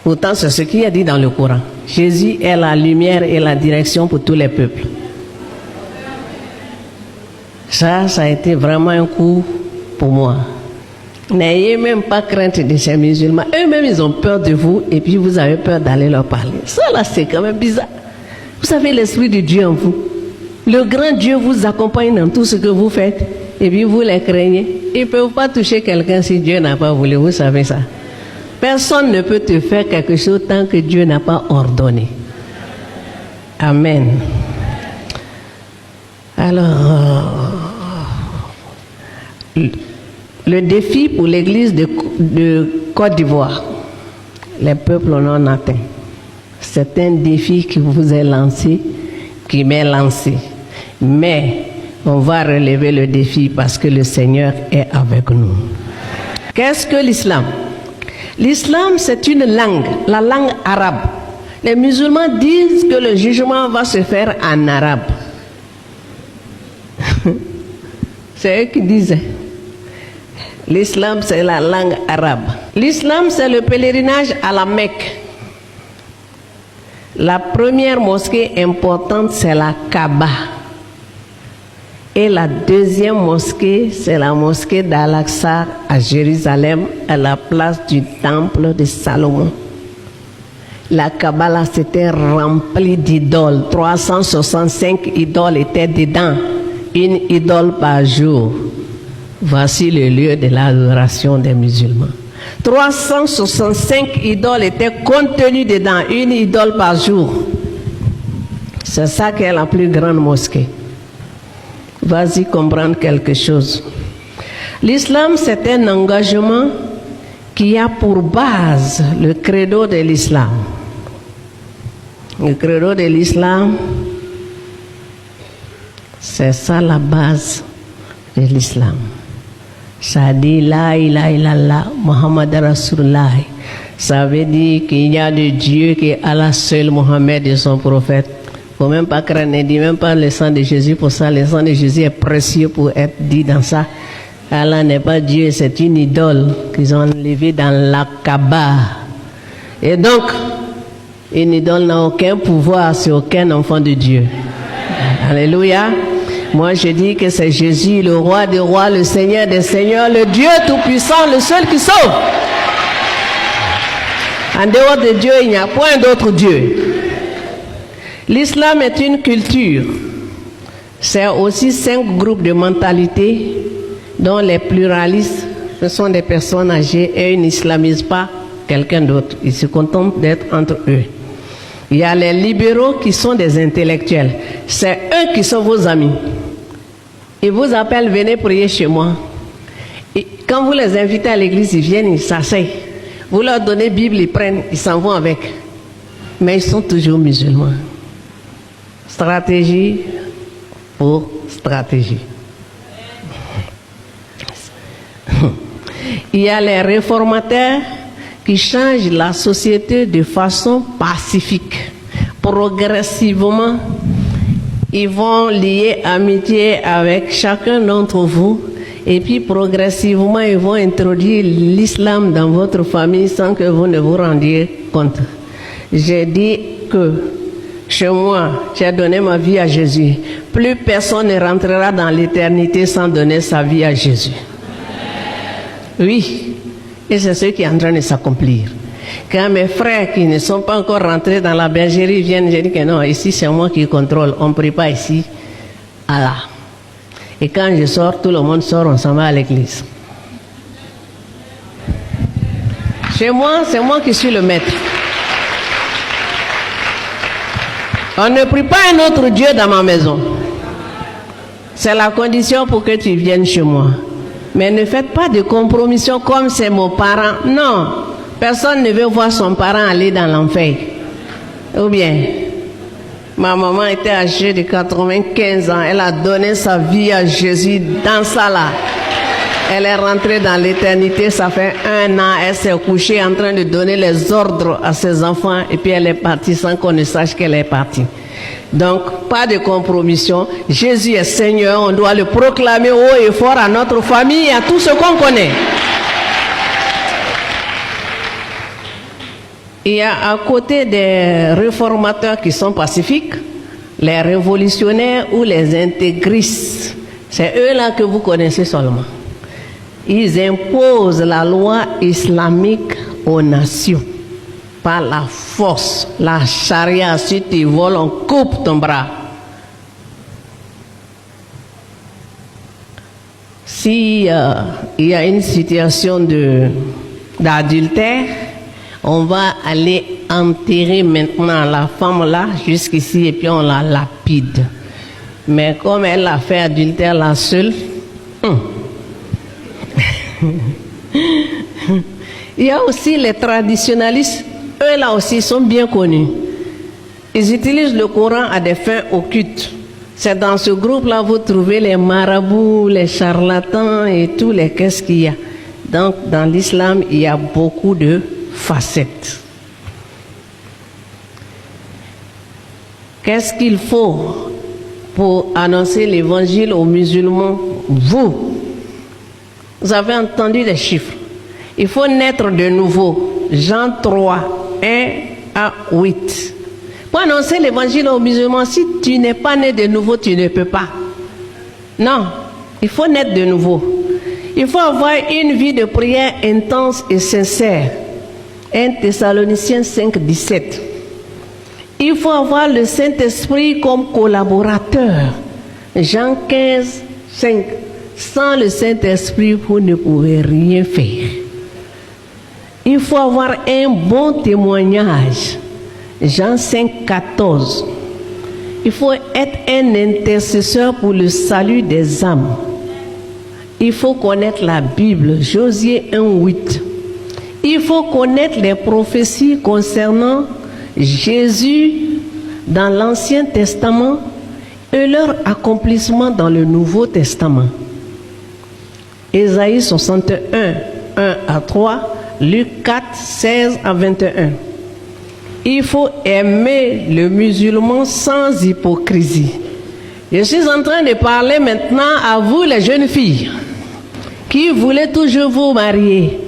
Pourtant, c'est ce qu'il y a dit dans le Coran. Jésus est la lumière et la direction pour tous les peuples. Ça a été vraiment un coup pour moi. N'ayez même pas crainte de ces musulmans. Eux-mêmes, ils ont peur de vous et puis vous avez peur d'aller leur parler. Ça, là, c'est quand même bizarre. Vous avez l'Esprit de Dieu en vous. Le grand Dieu vous accompagne dans tout ce que vous faites et puis vous les craignez. Ils ne peuvent pas toucher quelqu'un si Dieu n'a pas voulu. Vous savez ça. Personne ne peut te faire quelque chose tant que Dieu n'a pas ordonné. Amen. Alors, le défi pour l'église de Côte d'Ivoire, les peuples non atteints, c'est un défi qui vous est lancé, qui m'est lancé. Mais on va relever le défi parce que le Seigneur est avec nous. Qu'est-ce que l'islam? L'islam, c'est une langue, la langue arabe. Les musulmans disent que le jugement va se faire en arabe. C'est eux qui disaient. L'islam, c'est la langue arabe. L'islam, c'est le pèlerinage à la Mecque. La première mosquée importante, c'est la Kaaba. Et la deuxième mosquée, c'est la mosquée d'Al-Aqsa à Jérusalem, à la place du temple de Salomon. La Kaaba, là, c'était rempli d'idoles. 365 idoles étaient dedans. Une idole par jour. Voici le lieu de l'adoration des musulmans. 365 idoles étaient contenues dedans, une idole par jour. C'est ça qui est la plus grande mosquée. Vas-y comprendre quelque chose. L'islam, c'est un engagement qui a pour base le credo de l'islam. Le credo de l'islam, c'est ça la base de l'islam. Ça dit La ilaha illallah, Muhammad Rasulullah. Ça veut dire qu'il y a de Dieu qui est Allah seul, Mohammed et son prophète. Il ne faut même pas craindre, ne dit même pas le sang de Jésus pour ça. Le sang de Jésus est précieux pour être dit dans ça. Allah n'est pas Dieu, c'est une idole qu'ils ont enlevée dans la Kaaba. Et donc, une idole n'a aucun pouvoir sur aucun enfant de Dieu. Alléluia. Moi, je dis que c'est Jésus, le roi des rois, le Seigneur des seigneurs, le Dieu tout-puissant, le seul qui sauve. En dehors de Dieu, il n'y a point d'autre Dieu. L'islam est une culture. C'est aussi 5 groupes de mentalités dont les pluralistes, ce sont des personnes âgées et ils n'islamisent pas quelqu'un d'autre. Ils se contentent d'être entre eux. Il y a les libéraux qui sont des intellectuels. C'est eux qui sont vos amis. Ils vous appellent, venez prier chez moi. Et quand vous les invitez à l'église, ils viennent, ils s'asseyent. Vous leur donnez Bible, ils prennent, ils s'en vont avec. Mais ils sont toujours musulmans. Stratégie pour stratégie. Il y a les réformateurs qui changent la société de façon pacifique. Progressivement, ils vont lier amitié avec chacun d'entre vous et puis progressivement, ils vont introduire l'islam dans votre famille sans que vous ne vous rendiez compte. J'ai dit que chez moi, j'ai donné ma vie à Jésus. Plus personne ne rentrera dans l'éternité sans donner sa vie à Jésus. Oui, et c'est ce qui est en train de s'accomplir. Quand mes frères qui ne sont pas encore rentrés dans la bergerie viennent, je dis que non, ici c'est moi qui contrôle, on ne prie pas ici, Allah. Et quand je sors, tout le monde sort, on s'en va à l'église. Chez moi, c'est moi qui suis le maître. On ne prie pas un autre Dieu dans ma maison. C'est la condition pour que tu viennes chez moi. Mais ne faites pas de compromission comme c'est mon parent. Non, personne ne veut voir son parent aller dans l'enfer. Ou bien, ma maman était âgée de 95 ans. Elle a donné sa vie à Jésus dans ça là. Elle est rentrée dans l'éternité, ça fait 1 an. Elle s'est couchée en train de donner les ordres à ses enfants. Et puis elle est partie sans qu'on ne sache qu'elle est partie. Donc, pas de compromission. Jésus est Seigneur, on doit le proclamer haut et fort à notre famille et à tout ce qu'on connaît. Il y a à côté des réformateurs qui sont pacifiques, les révolutionnaires ou les intégristes. C'est eux-là que vous connaissez seulement. Ils imposent la loi islamique aux nations par la force. La charia, si tu voles, on coupe ton bras. Si il y a une situation d'adultère, on va aller enterrer maintenant la femme là jusqu'ici et puis on la lapide. Mais comme elle a fait adultère la seule, il y a aussi les traditionalistes, eux là aussi sont bien connus. Ils utilisent le Coran à des fins occultes. C'est dans ce groupe-là vous trouvez les marabouts, les charlatans et tous les qu'est-ce qu'il y a. Donc dans l'islam, il y a beaucoup de facettes. Qu'est-ce qu'il faut pour annoncer l'évangile aux musulmans? Vous avez entendu les chiffres. Il faut naître de nouveau. Jean 3, 1 à 8. Pour annoncer l'évangile aux musulmans, si tu n'es pas né de nouveau, tu ne peux pas. Non, il faut naître de nouveau. Il faut avoir une vie de prière intense et sincère. 1 Thessaloniciens 5, 17. Il faut avoir le Saint-Esprit comme collaborateur. Jean 15, 5. Sans le Saint-Esprit, vous ne pouvez rien faire. Il faut avoir un bon témoignage. Jean 5, 14. Il faut être un intercesseur pour le salut des âmes. Il faut connaître la Bible. Josué 1, 8. Il faut connaître les prophéties concernant Jésus dans l'Ancien Testament et leur accomplissement dans le Nouveau Testament. Ésaïe 61, 1 à 3, Luc 4, 16 à 21. Il faut aimer le musulman sans hypocrisie. Je suis en train de parler maintenant à vous les jeunes filles qui voulez toujours vous marier.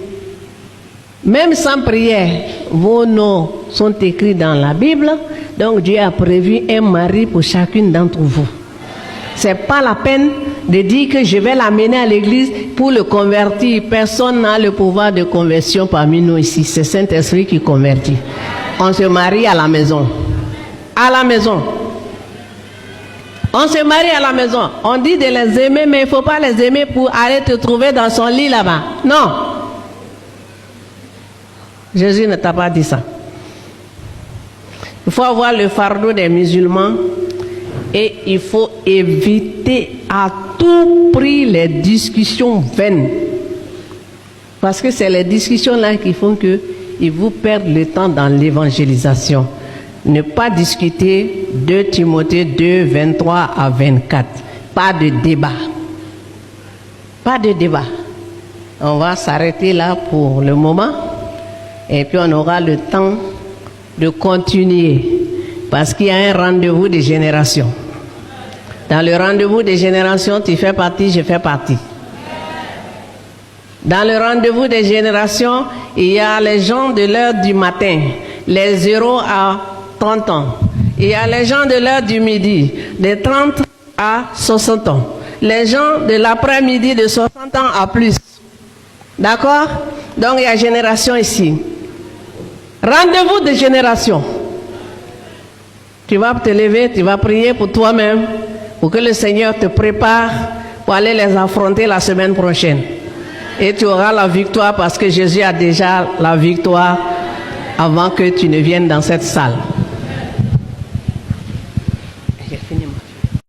Même sans prière, vos noms sont écrits dans la Bible, donc Dieu a prévu un mari pour chacune d'entre vous. C'est pas la peine de dire que je vais l'amener à l'église pour le convertir. Personne n'a le pouvoir de conversion parmi nous ici. C'est Saint-Esprit qui convertit. On se marie à la maison. À la maison. On se marie à la maison. On dit de les aimer, mais il ne faut pas les aimer pour aller te trouver dans son lit là-bas. Non. Jésus ne t'a pas dit ça. Il faut avoir le fardeau des musulmans et il faut éviter à tout prix les discussions vaines. Parce que c'est les discussions là qui font qu'ils vous perdent le temps dans l'évangélisation. Ne pas discuter 2 Timothée 2, 23 à 24. Pas de débat. Pas de débat. On va s'arrêter là pour le moment. Et puis on aura le temps de continuer. Parce qu'il y a un rendez-vous de génération. Dans le rendez-vous de génération, tu fais partie, je fais partie. Dans le rendez-vous des générations, il y a les gens de l'heure du matin, les 0 à 30 ans. Il y a les gens de l'heure du midi, de 30 à 60 ans. Les gens de l'après-midi, de 60 ans à plus. D'accord? Donc il y a génération ici. Rendez-vous de génération. Tu vas te lever, tu vas prier pour toi-même, pour que le Seigneur te prépare pour aller les affronter la semaine prochaine. Et tu auras la victoire parce que Jésus a déjà la victoire avant que tu ne viennes dans cette salle.